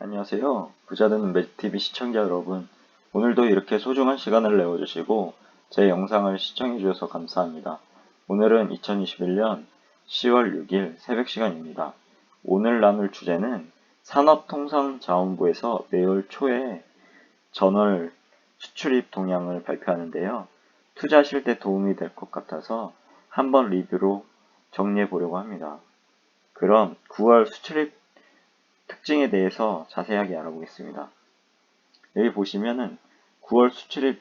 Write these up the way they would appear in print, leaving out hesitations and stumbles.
안녕하세요. 부자되는 매직TV 시청자 여러분. 오늘도 이렇게 소중한 시간을 내어주시고 제 영상을 시청해주셔서 감사합니다. 오늘은 2021년 10월 6일 새벽 시간입니다. 오늘 나눌 주제는 산업통상자원부에서 매월 초에 전월 수출입 동향을 발표하는데요. 투자하실 때 도움이 될 것 같아서 한번 리뷰로 정리해 보려고 합니다. 그럼 9월 수출입 특징에 대해서 자세하게 알아보겠습니다. 여기 보시면은 9월 수출입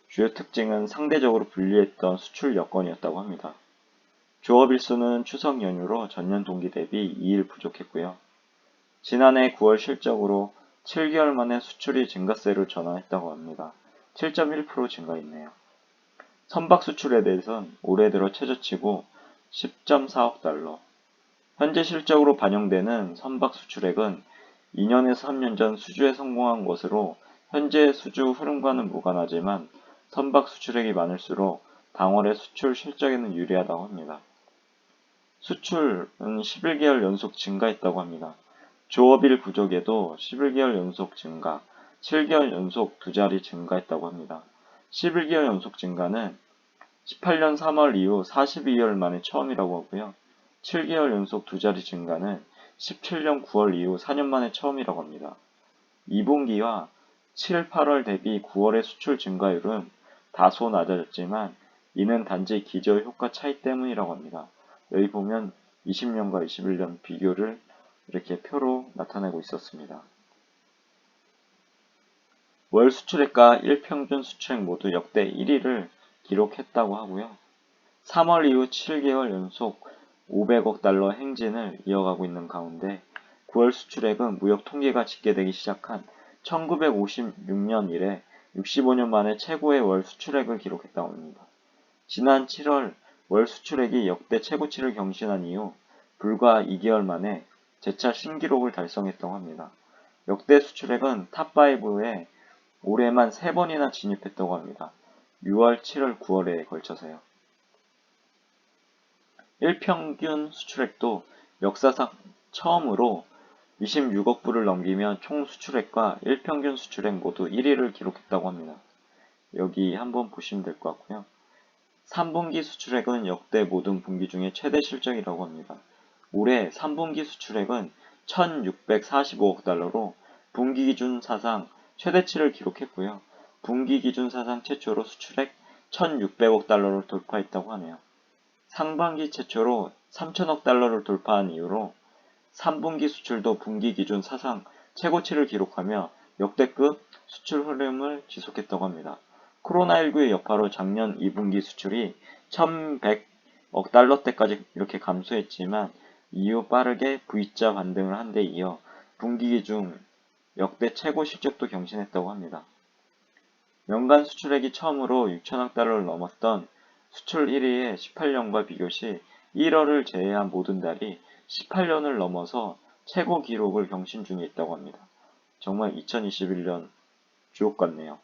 주요 특징은 상대적으로 불리했던 수출 여건이었다고 합니다. 조업일수는 추석 연휴로 전년 동기 대비 2일 부족했고요. 지난해 9월 실적으로 7개월 만에 수출이 증가세를 전환했다고 합니다. 7.1% 증가했네요. 선박 수출에 대해선 올해 들어 최저치고 10.4억 달러, 현재 실적으로 반영되는 선박 수출액은 2년에서 3년 전 수주에 성공한 것으로 현재 수주 흐름과는 무관하지만 선박 수출액이 많을수록 당월의 수출 실적에는 유리하다고 합니다. 수출은 11개월 연속 증가했다고 합니다. 조업일 부족에도 11개월 연속 증가, 7개월 연속 두 자리 증가했다고 합니다. 11개월 연속 증가는 18년 3월 이후 42개월 만에 처음이라고 하고요. 7개월 연속 두 자리 증가는 17년 9월 이후 4년 만에 처음이라고 합니다. 2분기와 7, 8월 대비 9월의 수출 증가율은 다소 낮아졌지만 이는 단지 기저 효과 차이 때문이라고 합니다. 여기 보면 20년과 21년 비교를 이렇게 표로 나타내고 있었습니다. 월 수출액과 일평균 수출액 모두 역대 1위를 기록했다고 하고요. 3월 이후 7개월 연속 500억 달러 행진을 이어가고 있는 가운데 9월 수출액은 무역 통계가 집계되기 시작한 1956년 이래 65년 만에 최고의 월 수출액을 기록했다고 합니다. 지난 7월 월 수출액이 역대 최고치를 경신한 이후 불과 2개월 만에 재차 신기록을 달성했다고 합니다. 역대 수출액은 탑5에 올해만 3번이나 진입했다고 합니다. 6월, 7월, 9월에 걸쳐서요. 일평균 수출액도 역사상 처음으로 26억 불을 넘기며 총 수출액과 일평균 수출액 모두 1위를 기록했다고 합니다. 여기 한번 보시면 될 것 같고요. 3분기 수출액은 역대 모든 분기 중에 최대 실적이라고 합니다. 올해 3분기 수출액은 1,645억 달러로 분기 기준 사상 최대치를 기록했고요. 분기 기준 사상 최초로 수출액 1,600억 달러를 돌파했다고 하네요. 상반기 최초로 3천억 달러를 돌파한 이후로 3분기 수출도 분기 기준 사상 최고치를 기록하며 역대급 수출 흐름을 지속했다고 합니다. 코로나19의 여파로 작년 2분기 수출이 1,100억 달러대까지 이렇게 감소했지만 이후 빠르게 V자 반등을 한 데 이어 분기 기준 역대 최고 실적도 경신했다고 합니다. 연간 수출액이 처음으로 6천억 달러를 넘었던 수출 1위의 18년과 비교시 1월을 제외한 모든 달이 18년을 넘어서 최고 기록을 경신 중에 있다고 합니다. 정말 2021년 주옥 같네요.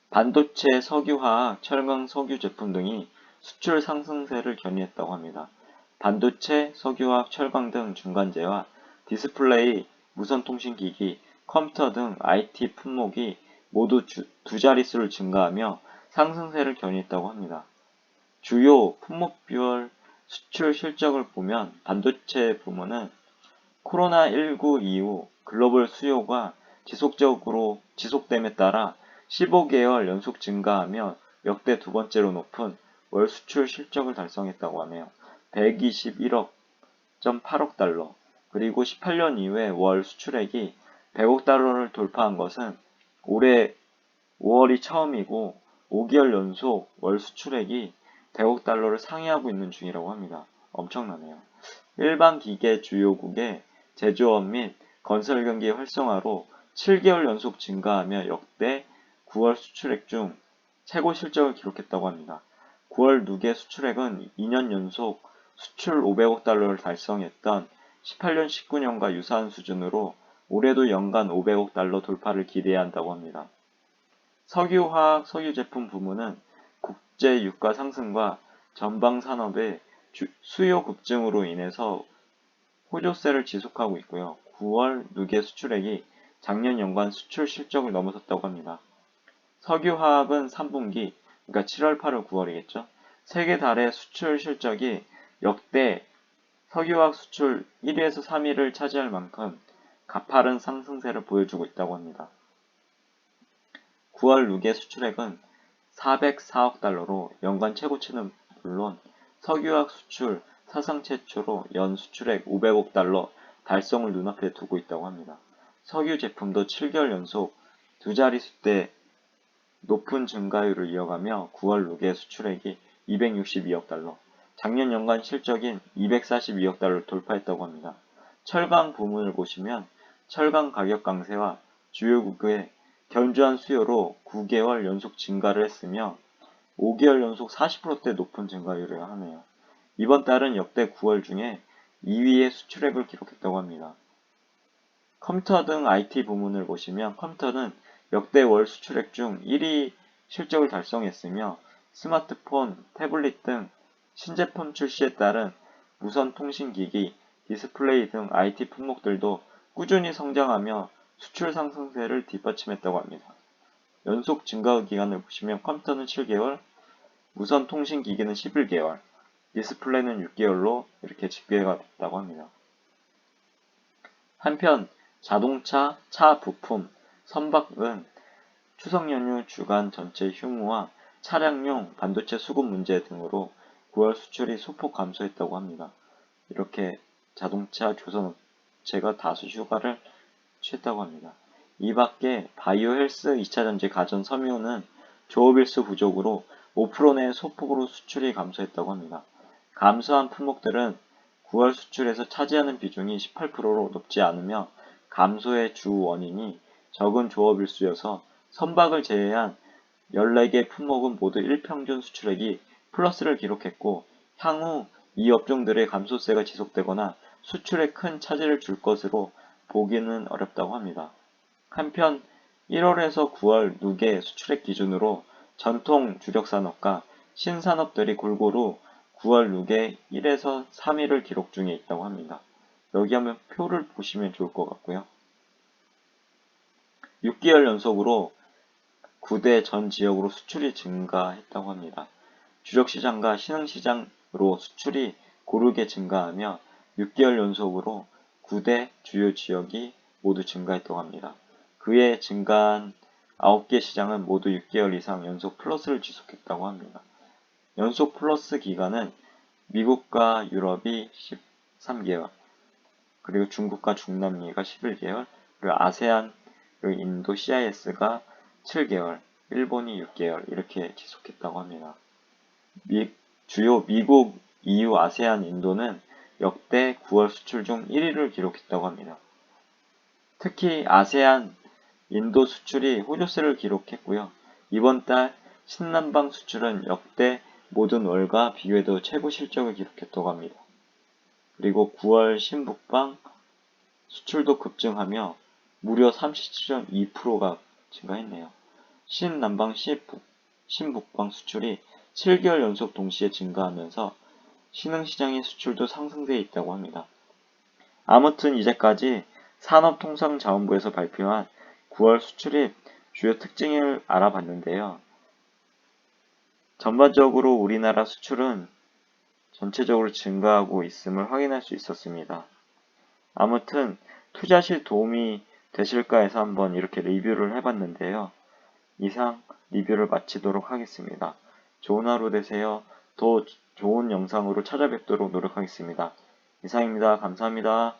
반도체, 석유화학, 철강, 석유 제품 등이 수출 상승세를 견인했다고 합니다. 반도체, 석유화학, 철강 등 중간재와 디스플레이, 무선통신기기, 컴퓨터 등 IT 품목이 모두 두 자릿수를 증가하며 상승세를 견인했다고 합니다. 주요 품목별 수출 실적을 보면 반도체 부문은 코로나19 이후 글로벌 수요가 지속됨에 따라 15개월 연속 증가하며 역대 두 번째로 높은 월 수출 실적을 달성했다고 하네요. 121억.8억 달러. 그리고 18년 이후에 월 수출액이 100억 달러를 돌파한 것은 올해 5월이 처음이고 5개월 연속 월 수출액이 100억 달러를 상회하고 있는 중이라고 합니다. 엄청나네요. 일반 기계 주요국의 제조업 및 건설 경기 활성화로 7개월 연속 증가하며 역대 9월 수출액 중 최고 실적을 기록했다고 합니다. 9월 누계 수출액은 2년 연속 수출 500억 달러를 달성했던 18년 19년과 유사한 수준으로 올해도 연간 500억 달러 돌파를 기대해야 한다고 합니다. 석유화학, 석유제품 부문은 국제 유가 상승과 전방 산업의 수요 급증으로 인해서 호조세를 지속하고 있고요. 9월 누계 수출액이 작년 연간 수출 실적을 넘어섰다고 합니다. 석유화학은 3분기, 그러니까 7월, 8월, 9월이겠죠. 세계 달의 수출 실적이 역대 석유화학 수출 1위에서 3위를 차지할 만큼 가파른 상승세를 보여주고 있다고 합니다. 9월 누계 수출액은 404억 달러로 연간 최고치는 물론 석유화학 수출 사상 최초로 연 수출액 500억 달러 달성을 눈앞에 두고 있다고 합니다. 석유 제품도 7개월 연속 두 자릿수대 높은 증가율을 이어가며 9월 누계 수출액이 262억 달러, 작년 연간 실적인 242억 달러를 돌파했다고 합니다. 철강 부문을 보시면 철강 가격 강세와 주요국의 견조한 수요로 9개월 연속 증가를 했으며 5개월 연속 40%대 높은 증가율을 하네요. 이번 달은 역대 9월 중에 2위의 수출액을 기록했다고 합니다. 컴퓨터 등 IT 부문을 보시면 컴퓨터는 역대 월 수출액 중 1위 실적을 달성했으며 스마트폰, 태블릿 등 신제품 출시에 따른 무선 통신기기, 디스플레이 등 IT 품목들도 꾸준히 성장하며 수출 상승세를 뒷받침했다고 합니다. 연속 증가 기간을 보시면 컴퓨터는 7개월, 무선 통신기기는 11개월, 디스플레이는 6개월로 이렇게 집계가 됐다고 합니다. 한편 자동차, 차 부품, 선박은 추석 연휴 주간 전체 휴무와 차량용 반도체 수급 문제 등으로 9월 수출이 소폭 감소했다고 합니다. 이렇게 자동차 조선업체가 다수 휴가를 취했다고 합니다. 이 밖에 바이오 헬스 2차전지 가전 섬유는 조업일수 부족으로 5% 내 소폭으로 수출이 감소했다고 합니다. 감소한 품목들은 9월 수출에서 차지하는 비중이 18%로 높지 않으며 감소의 주 원인이 적은 조업일수여서 선박을 제외한 14개 품목은 모두 일평균 수출액이 플러스를 기록했고 향후 이 업종들의 감소세가 지속되거나 수출에 큰 차질을 줄 것으로 보기는 어렵다고 합니다. 한편 1월에서 9월 누계 수출액 기준으로 전통 주력산업과 신산업들이 골고루 9월 누계 1에서 3위를 기록 중에 있다고 합니다. 여기 한번 표를 보시면 좋을 것 같고요. 6개월 연속으로 9대 전 지역으로 수출이 증가했다고 합니다. 주력시장과 신흥시장으로 수출이 고르게 증가하며 6개월 연속으로 9대 주요 지역이 모두 증가했다고 합니다. 그에 증가한 9개 시장은 모두 6개월 이상 연속 플러스를 지속했다고 합니다. 연속 플러스 기간은 미국과 유럽이 13개월, 그리고 중국과 중남미가 11개월, 그리고 아세안, 그리고 인도 CIS가 7개월, 일본이 6개월 이렇게 지속했다고 합니다. 주요 미국, EU, 아세안, 인도는 역대 9월 수출 중 1위를 기록했다고 합니다. 특히 아세안, 인도 수출이 호조세를 기록했고요. 이번 달 신남방 수출은 역대 모든 월과 비교해도 최고 실적을 기록했다고 합니다. 그리고 9월 신북방 수출도 급증하며 무려 37.2%가 증가했네요. 신남방 신북방 수출이 7개월 연속 동시에 증가하면서 신흥시장의 수출도 상승세에 있다고 합니다. 아무튼 이제까지 산업통상자원부에서 발표한 9월 수출입 주요 특징을 알아봤는데요. 전반적으로 우리나라 수출은 전체적으로 증가하고 있음을 확인할 수 있었습니다. 아무튼 투자 시 도움이 되실까 해서 한번 이렇게 리뷰를 해봤는데요. 이상 리뷰를 마치도록 하겠습니다. 좋은 하루 되세요. 더 좋은 영상으로 찾아뵙도록 노력하겠습니다. 이상입니다. 감사합니다.